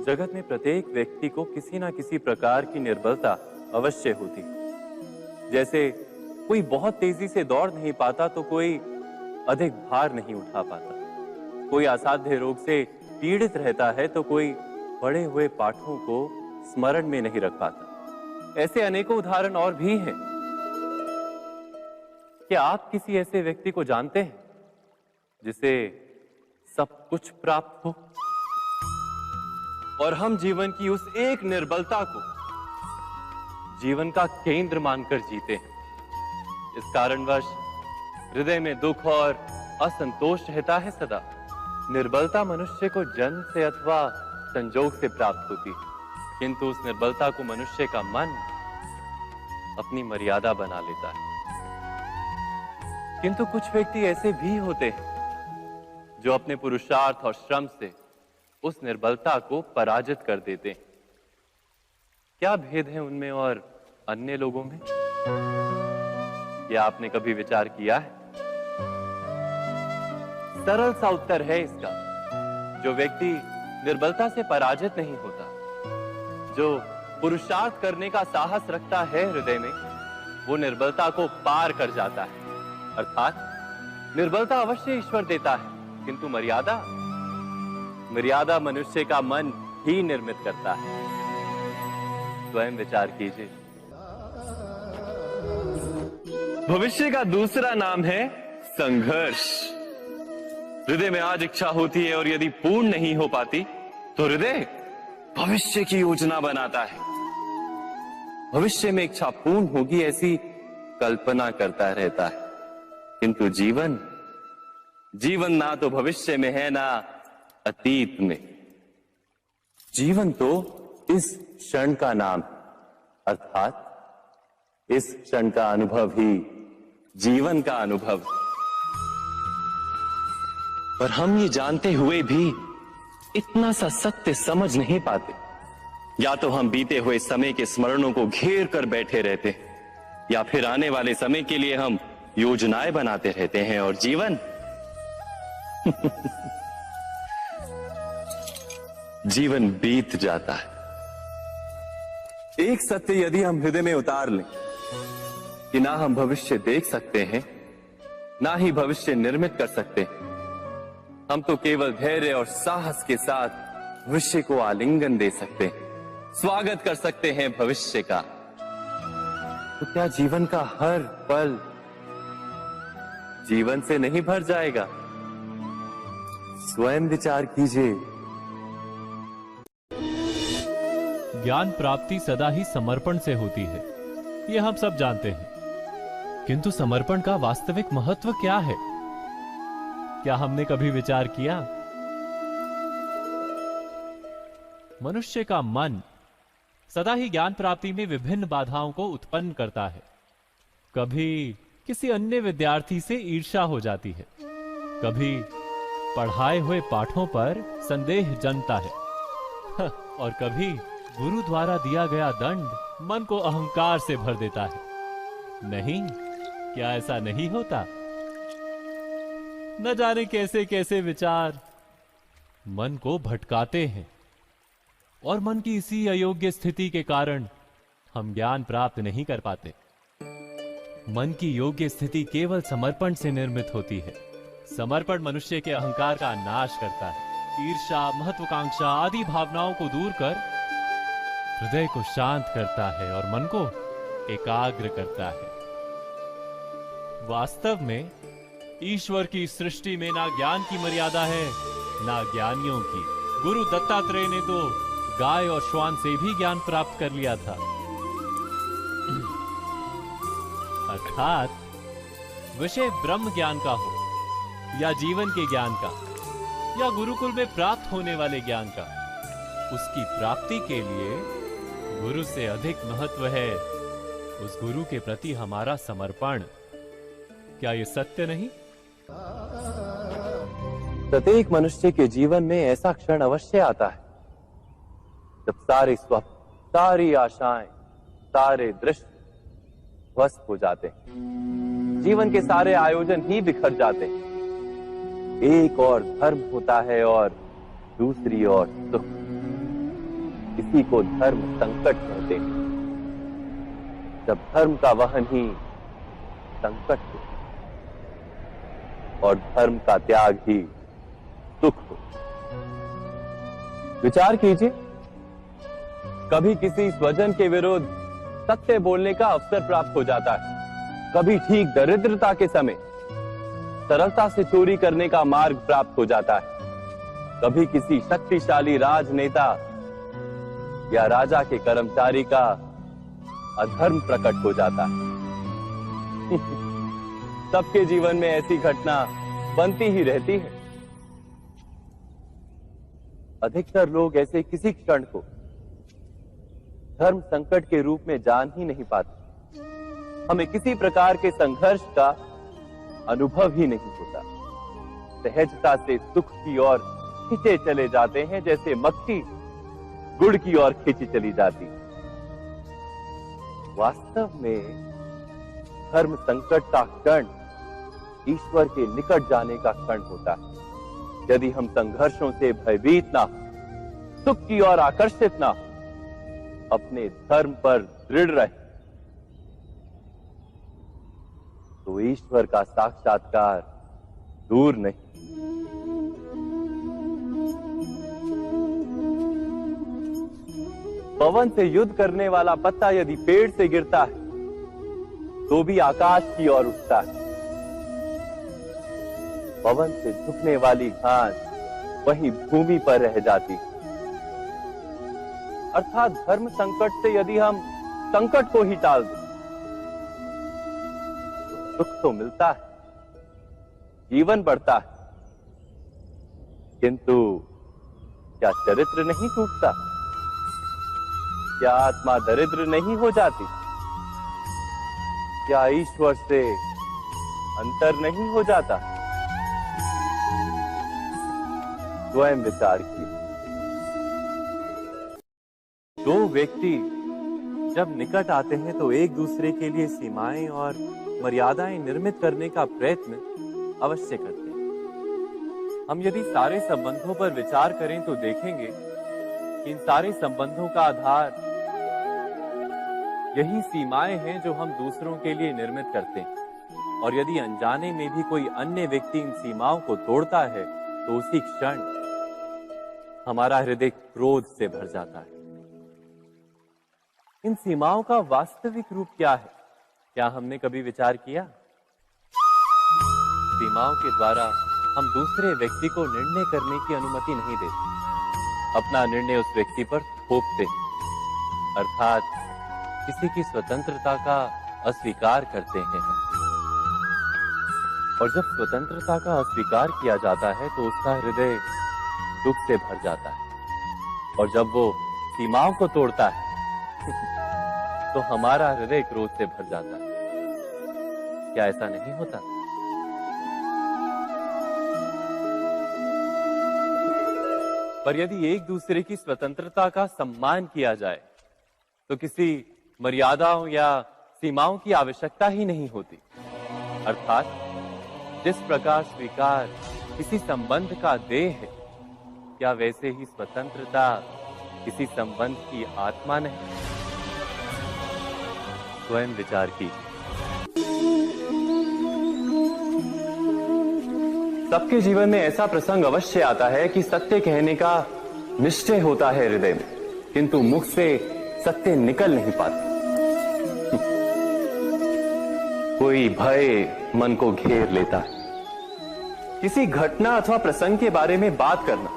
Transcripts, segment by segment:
जगत में प्रत्येक व्यक्ति को किसी ना किसी प्रकार की निर्बलता अवश्य होती है। जैसे कोई बहुत तेजी से दौड़ नहीं पाता तो कोई अधिक भार नहीं उठा पाता, कोई असाध्य रोग से पीड़ित रहता है तो कोई पढ़े हुए पाठों को स्मरण में नहीं रख पाता। ऐसे अनेकों उदाहरण और भी हैं। क्या आप किसी ऐसे व्यक्ति को जानते हैं जिसे सब कुछ प्राप्त हो और हम जीवन की उस एक निर्बलता को जीवन का केंद्र मानकर जीते हैं? इस कारणवश हृदय में दुख और असंतोष रहता है सदा। निर्बलता मनुष्य को जन्म से अथवा संजोग से प्राप्त होती है, किंतु उस निर्बलता को मनुष्य का मन अपनी मर्यादा बना लेता है। किंतु कुछ व्यक्ति ऐसे भी होते हैं जो अपने पुरुषार्थ और श्रम से उस निर्बलता को पराजित कर देते हैं। क्या भेद है उनमें और अन्य लोगों में? क्या आपने कभी विचार किया है? सरल सा उत्तर है इसका। जो व्यक्ति निर्बलता से पराजित नहीं होता, जो पुरुषार्थ करने का साहस रखता है हृदय में, वो निर्बलता को पार कर जाता है। अर्थात निर्बलता अवश्य ईश्वर देता है, किंतु मर्यादा मनुष्य का मन ही निर्मित करता है। स्वयं विचार कीजिए। भविष्य का दूसरा नाम है संघर्ष। हृदय में आज इच्छा होती है और यदि पूर्ण नहीं हो पाती तो हृदय भविष्य की योजना बनाता है। भविष्य में इच्छा पूर्ण होगी ऐसी कल्पना करता रहता है, किंतु जीवन ना तो भविष्य में है ना अतीत में। जीवन तो इस क्षण का नाम, अर्थात इस क्षण का अनुभव ही जीवन का अनुभव। पर हम ये जानते हुए भी इतना सा सत्य समझ नहीं पाते। या तो हम बीते हुए समय के स्मरणों को घेर कर बैठे रहते, या फिर आने वाले समय के लिए हम योजनाएं बनाते रहते हैं और जीवन जीवन बीत जाता है। एक सत्य यदि हम हृदय में उतार लें कि ना हम भविष्य देख सकते हैं, ना ही भविष्य निर्मित कर सकते हैं, हम तो केवल धैर्य और साहस के साथ भविष्य को आलिंगन दे सकते हैं, स्वागत कर सकते हैं भविष्य का। तो क्या जीवन का हर पल जीवन से नहीं भर जाएगा? स्वयं विचार कीजिए। ज्ञान प्राप्ति सदा ही समर्पण से होती है, ये हम सब जानते हैं। किंतु समर्पण का वास्तविक महत्व क्या है? क्या हमने कभी विचार किया? मनुष्य का मन सदा ही ज्ञान प्राप्ति में विभिन्न बाधाओं को उत्पन्न करता है। कभी किसी अन्य विद्यार्थी से ईर्ष्या हो जाती है, कभी पढ़ाए हुए पाठों पर संदेह जन्मता है और कभी गुरु द्वारा दिया गया दंड मन को अहंकार से भर देता है। नहीं, क्या ऐसा नहीं होता? न जाने कैसे कैसे विचार मन को भटकाते हैं और मन की इसी अयोग्य स्थिति के कारण हम ज्ञान प्राप्त नहीं कर पाते। मन की योग्य स्थिति केवल समर्पण से निर्मित होती है। समर्पण मनुष्य के अहंकार का नाश करता है। ईर्ष्या, महत्वाकांक्षा आदि भावनाओं को दूर कर हृदय को शांत करता है और मन को एकाग्र करता है। वास्तव में ईश्वर की सृष्टि में ना ज्ञान की मर्यादा है ना ज्ञानियों की। गुरु दत्तात्रेय ने तो गाय और श्वान से भी ज्ञान प्राप्त कर लिया था। अर्थात विषय ब्रह्म ज्ञान का हो या जीवन के ज्ञान का या गुरुकुल में प्राप्त होने वाले ज्ञान का, उसकी प्राप्ति के लिए गुरु से अधिक महत्व है उस गुरु के प्रति हमारा समर्पण। क्या ये सत्य नहीं? प्रत्येक मनुष्य के जीवन में ऐसा क्षण अवश्य आता है जब सारे स्वप्न, सारी आशाएं, सारे दृश्य ध्वस्त हो जाते हैं। जीवन के सारे आयोजन ही बिखर जाते हैं। एक और धर्म होता है और दूसरी ओर सुख। इसी को धर्म संकट कहते हैं। जब धर्म का वहन ही संकट हो और धर्म का त्याग ही सुख हो। विचार कीजिए, कभी किसी स्वजन के विरुद्ध सत्य बोलने का अवसर प्राप्त हो जाता है, कभी ठीक दरिद्रता के समय सरलता से चोरी करने का मार्ग प्राप्त हो जाता है, कभी किसी शक्तिशाली राजनेता या राजा के कर्मचारी का अधर्म प्रकट हो जाता है। सबके जीवन में ऐसी घटना बनती ही रहती है। अधिकतर लोग ऐसे किसी क्षण को धर्म संकट के रूप में जान ही नहीं पाते। हमें किसी प्रकार के संघर्ष का अनुभव ही नहीं होता। सहजता से सुख की ओर खींचे चले जाते हैं, जैसे मक्खी गुड़ की ओर खींची चली जाती। वास्तव में धर्म संकट का क्षण ईश्वर के निकट जाने का क्षण होता है। यदि हम संघर्षों से भयभीत ना हो, सुख की ओर आकर्षित ना हो, अपने धर्म पर दृढ़ रहे, तो ईश्वर का साक्षात्कार दूर नहीं। पवन से युद्ध करने वाला पत्ता यदि पेड़ से गिरता है तो भी आकाश की ओर उठता है। पवन से झुकने वाली घास वहीं भूमि पर रह जाती। अर्थात धर्म संकट से यदि हम संकट को ही टाल दें तो सुख तो मिलता है, जीवन बढ़ता है, किंतु क्या चरित्र नहीं टूटता? क्या आत्मा दरिद्र नहीं हो जाती? क्या ईश्वर से अंतर नहीं हो जाता? स्वयं विचार कीजिए। दो व्यक्ति जब निकट आते हैं तो एक दूसरे के लिए सीमाएं और मर्यादाएं निर्मित करने का प्रयत्न अवश्य करते हैं। हम यदि सारे संबंधों पर विचार करें तो देखेंगे कि इन सारे संबंधों का आधार यही सीमाएं हैं जो हम दूसरों के लिए निर्मित करते हैं। और यदि अनजाने में भी कोई अन्य व्यक्ति इन सीमाओं को तोड़ता है तो उसी क्षण हमारा हृदय क्रोध से भर जाता है। इन सीमाओं का वास्तविक रूप क्या है? क्या हमने कभी विचार किया? सीमाओं के द्वारा हम दूसरे व्यक्ति को निर्णय करने की अनुमति नहीं देते, अपना निर्णय उस व्यक्ति पर थोपते, अर्थात किसी की स्वतंत्रता का अस्वीकार करते हैं हम। और जब स्वतंत्रता का अस्वीकार किया जाता है तो उसका हृदय दुख से भर जाता है, और जब वो सीमाओं को तोड़ता है तो हमारा हृदय क्रोध से भर जाता है। क्या ऐसा नहीं होता? पर यदि एक दूसरे की स्वतंत्रता का सम्मान किया जाए तो किसी मर्यादाओं या सीमाओं की आवश्यकता ही नहीं होती। अर्थात जिस प्रकार स्वीकार किसी संबंध का देह है, क्या वैसे ही स्वतंत्रता किसी संबंध की आत्मा नहीं? स्वयं विचार कीजिए। सबके जीवन में ऐसा प्रसंग अवश्य आता है कि सत्य कहने का निश्चय होता है हृदय में, किंतु मुख से सत्य निकल नहीं पाता। कोई भय मन को घेर लेता है। किसी घटना अथवा प्रसंग के बारे में बात करना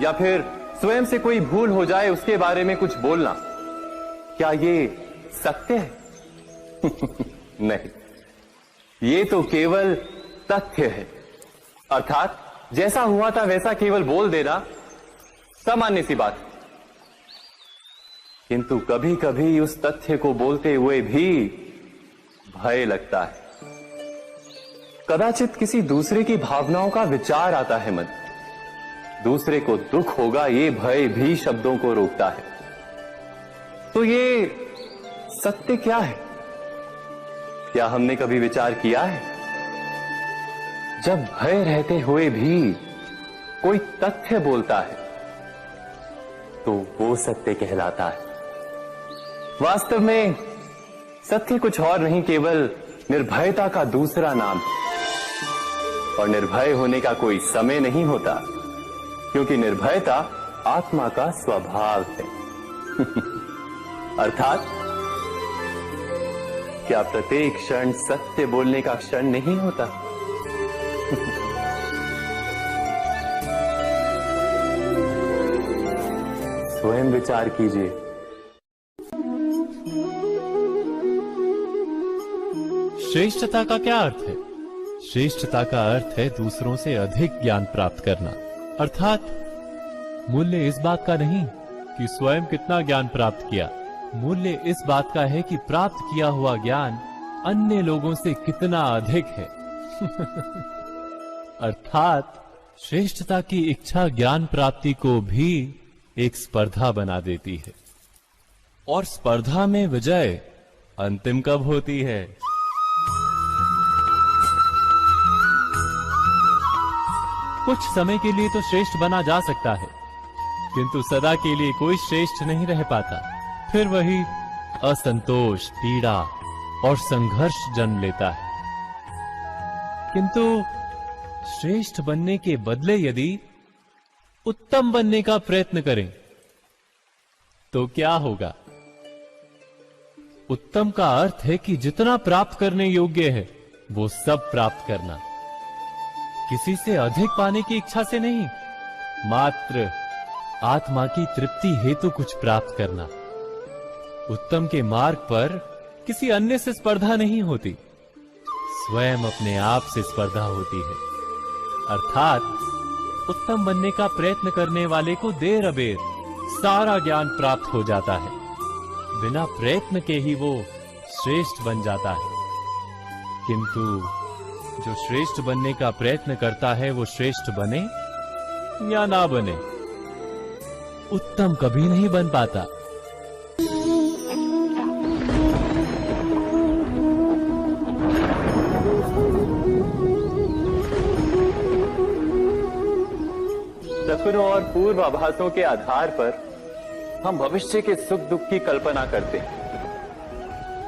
या फिर स्वयं से कोई भूल हो जाए उसके बारे में कुछ बोलना, क्या ये सत्य है? नहीं, ये तो केवल तथ्य है। अर्थात जैसा हुआ था वैसा केवल बोल देना सामान्य सी बात। किंतु कभी कभी उस तथ्य को बोलते हुए भी भय लगता है। कदाचित किसी दूसरे की भावनाओं का विचार आता है मन, दूसरे को दुख होगा ये भय भी शब्दों को रोकता है। तो ये सत्य क्या है? क्या हमने कभी विचार किया है? जब भय रहते हुए भी कोई तथ्य बोलता है तो वो सत्य कहलाता है। वास्तव में सत्य कुछ और नहीं, केवल निर्भयता का दूसरा नाम है। और निर्भय होने का कोई समय नहीं होता, क्योंकि निर्भयता आत्मा का स्वभाव है। अर्थात क्या प्रत्येक क्षण सत्य बोलने का क्षण नहीं होता? स्वयं विचार कीजिए। श्रेष्ठता का क्या अर्थ है? श्रेष्ठता का अर्थ है दूसरों से अधिक ज्ञान प्राप्त करना। अर्थात मूल्य इस बात का नहीं कि स्वयं कितना ज्ञान प्राप्त किया, मूल्य इस बात का है कि प्राप्त किया हुआ ज्ञान अन्य लोगों से कितना अधिक है। अर्थात श्रेष्ठता की इच्छा ज्ञान प्राप्ति को भी एक स्पर्धा बना देती है। और स्पर्धा में विजय अंतिम कब होती है? कुछ समय के लिए तो श्रेष्ठ बना जा सकता है, किंतु सदा के लिए कोई श्रेष्ठ नहीं रह पाता। फिर वही असंतोष, पीड़ा और संघर्ष जन्म लेता है। किंतु श्रेष्ठ बनने के बदले यदि उत्तम बनने का प्रयत्न करें तो क्या होगा? उत्तम का अर्थ है कि जितना प्राप्त करने योग्य है वो सब प्राप्त करना, किसी से अधिक पाने की इच्छा से नहीं, मात्र आत्मा की तृप्ति हेतु कुछ प्राप्त करना। उत्तम के मार्ग पर किसी अन्य से स्पर्धा नहीं होती, स्वयं अपने आप से स्पर्धा होती है। अर्थात उत्तम बनने का प्रयत्न करने वाले को देर अबेर सारा ज्ञान प्राप्त हो जाता है, बिना प्रयत्न के ही वो श्रेष्ठ बन जाता है। किंतु जो श्रेष्ठ बनने का प्रयत्न करता है वो श्रेष्ठ बने या ना बने, उत्तम कभी नहीं बन पाता। सपनों और पूर्वाभासों के आधार पर हम भविष्य के सुख दुख की कल्पना करते हैं।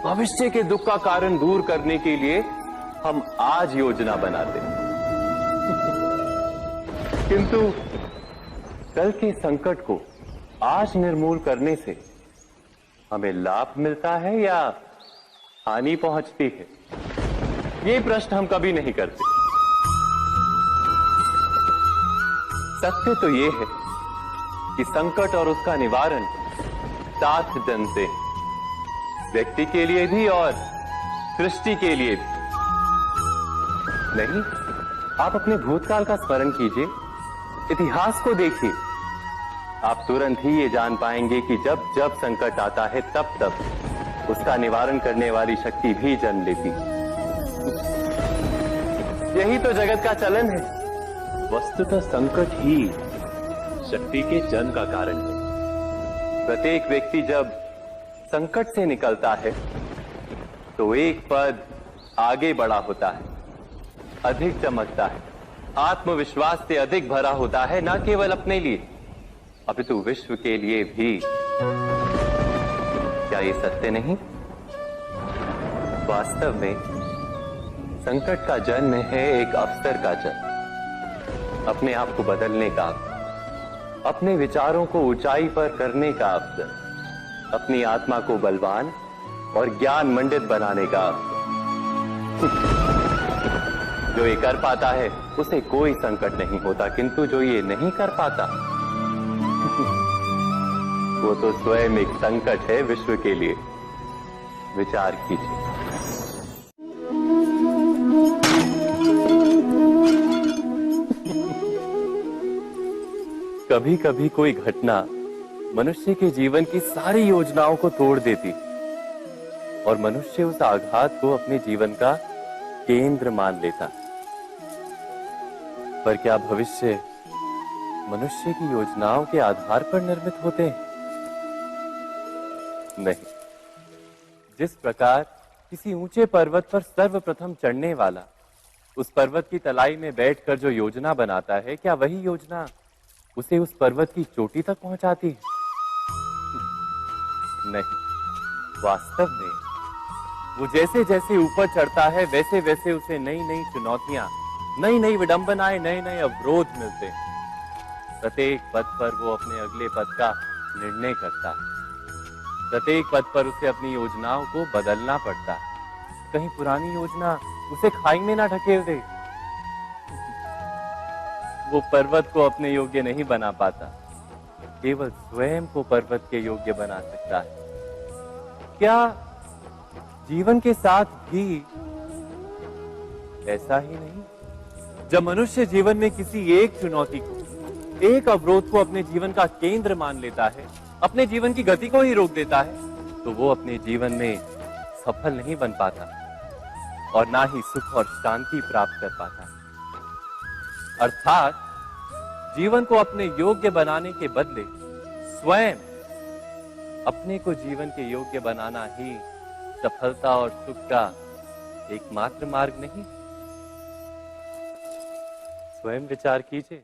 भविष्य के दुख का कारण दूर करने के लिए हम आज योजना बनाते हैं। किंतु कल के संकट को आज निर्मूल करने से हमें लाभ मिलता है या हानि पहुंचती है, ये प्रश्न हम कभी नहीं करते। सत्य तो ये है कि संकट और उसका निवारण सात जन से, व्यक्ति के लिए भी और सृष्टि के लिए भी। नहीं, आप अपने भूतकाल का स्मरण कीजिए, इतिहास को देखिए, आप तुरंत ही ये जान पाएंगे कि जब जब संकट आता है तब तब उसका निवारण करने वाली शक्ति भी जन्म लेती। यही तो जगत का चलन है। वस्तुतः संकट ही शक्ति के जन्म का कारण है। प्रत्येक व्यक्ति जब संकट से निकलता है तो एक पद आगे बढ़ा होता है, अधिक चमकता है, आत्मविश्वास से अधिक भरा होता है, न केवल अपने लिए अपितु विश्व के लिए भी। क्या ये सत्य नहीं? वास्तव में संकट का जन्म है एक अवसर का जन्म, अपने आप को बदलने का, अपने विचारों को ऊंचाई पर करने का अवसर, अपनी आत्मा को बलवान और ज्ञान मंडित बनाने का अवसर। जो ये कर पाता है उसे कोई संकट नहीं होता, किंतु जो ये नहीं कर पाता वो तो स्वयं एक संकट है विश्व के लिए। विचार कीजिए। कभी कभी कोई घटना मनुष्य के जीवन की सारी योजनाओं को तोड़ देती और मनुष्य उस आघात को अपने जीवन का केंद्र मान लेता। पर क्या भविष्य मनुष्य की योजनाओं के आधार पर निर्मित होते हैं? नहीं। जिस प्रकार किसी ऊंचे पर्वत पर सर्वप्रथम चढ़ने वाला उस पर्वत की तलाई में बैठकर जो योजना बनाता है, क्या वही योजना उसे उस पर्वत की चोटी तक पहुंचाती है? नहीं, वास्तव में वो जैसे जैसे ऊपर चढ़ता है वैसे वैसे उसे नई नई चुनौतियां, नई नई विडंबनाएं, नए नए अवरोध मिलते हैं। प्रत्येक पद पर वो अपने अगले पद का निर्णय करता है। प्रत्येक पद पर उसे अपनी योजनाओं को बदलना पड़ता है। कहीं पुरानी योजना उसे खाई में ना ढकेल दे। वो पर्वत को अपने योग्य नहीं बना पाता, केवल स्वयं को पर्वत के योग्य बना सकता है। क्या जीवन के साथ भी ऐसा ही नहीं? जब मनुष्य जीवन में किसी एक चुनौती को, एक अवरोध को अपने जीवन का केंद्र मान लेता है, अपने जीवन की गति को ही रोक देता है, तो वो अपने जीवन में सफल नहीं बन पाता और ना ही सुख और शांति प्राप्त कर पाता। अर्थात जीवन को अपने योग्य बनाने के बदले स्वयं अपने को जीवन के योग्य बनाना ही सफलता और सुख का एकमात्र मार्ग नहीं। स्वयं विचार कीजिए।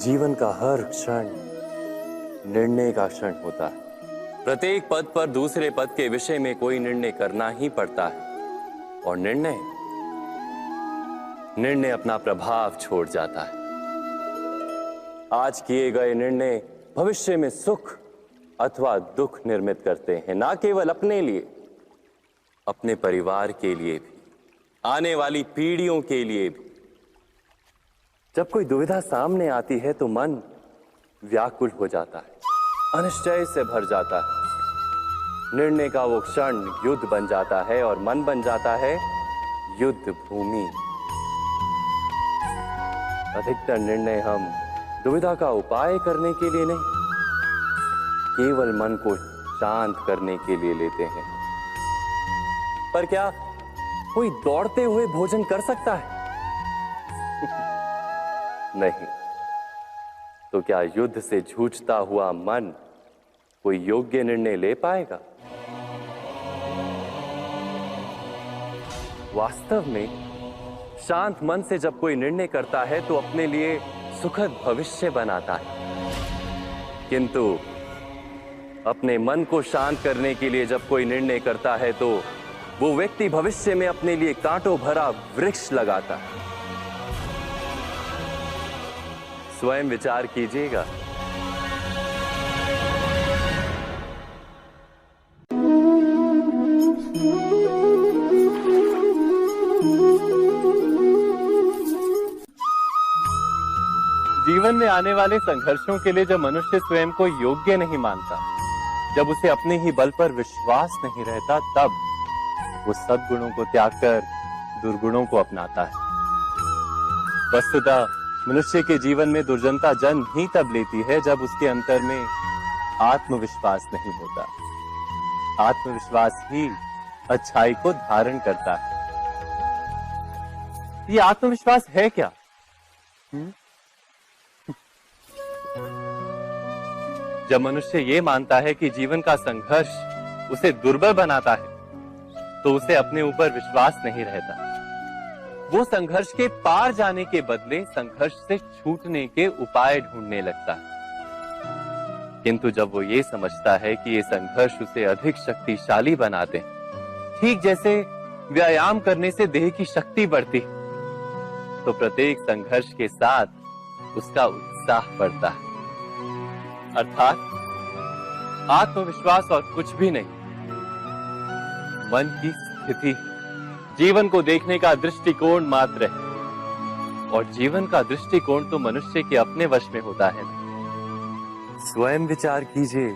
जीवन का हर क्षण निर्णय का क्षण होता है। प्रत्येक पद पर दूसरे पद के विषय में कोई निर्णय करना ही पड़ता है और निर्णय अपना प्रभाव छोड़ जाता है। आज किए गए निर्णय भविष्य में सुख अथवा दुख निर्मित करते हैं, ना केवल अपने लिए, अपने परिवार के लिए भी, आने वाली पीढ़ियों के लिए भी। जब कोई दुविधा सामने आती है तो मन व्याकुल हो जाता है, अनिश्चय से भर जाता है। निर्णय का वो क्षण युद्ध बन जाता है और मन बन जाता है युद्ध भूमि। अधिकतर निर्णय हम दुविधा का उपाय करने के लिए नहीं, केवल मन को शांत करने के लिए लेते हैं। पर क्या कोई दौड़ते हुए भोजन कर सकता है? नहीं। तो क्या युद्ध से जूझता हुआ मन कोई योग्य निर्णय ले पाएगा? वास्तव में शांत मन से जब कोई निर्णय करता है तो अपने लिए सुखद भविष्य बनाता है, किंतु अपने मन को शांत करने के लिए जब कोई निर्णय करता है तो वो व्यक्ति भविष्य में अपने लिए कांटों भरा वृक्ष लगाता है। स्वयं विचार कीजिएगा। जीवन में आने वाले संघर्षों के लिए जब मनुष्य स्वयं को योग्य नहीं मानता, जब उसे अपने ही बल पर विश्वास नहीं रहता, तब वो सद्गुणों को त्याग कर दुर्गुणों को अपनाता है। वस्तुतः मनुष्य के जीवन में दुर्जनता जन्म ही तब लेती है जब उसके अंतर में आत्मविश्वास नहीं होता। आत्मविश्वास ही अच्छाई को धारण करता है। ये आत्मविश्वास है क्या? जब मनुष्य ये मानता है कि जीवन का संघर्ष उसे दुर्बल बनाता है, तो उसे अपने ऊपर विश्वास नहीं रहता। वो संघर्ष के पार जाने के बदले संघर्ष से छूटने के उपाय ढूंढने लगता है। किंतु जब वो ये समझता है कि ये संघर्ष उसे अधिक शक्तिशाली बनाते हैं, ठीक जैसे व्यायाम करने से देह की शक्ति बढ़ती, तो प्रत्येक संघर्ष के साथ उसका उत्साह बढ़ता है। अर्थात आत्मविश्वास और कुछ भी नहीं, मन की स्थिति, जीवन को देखने का दृष्टिकोण मात्र है। और जीवन का दृष्टिकोण तो मनुष्य के अपने वश में होता है। स्वयं विचार कीजिए।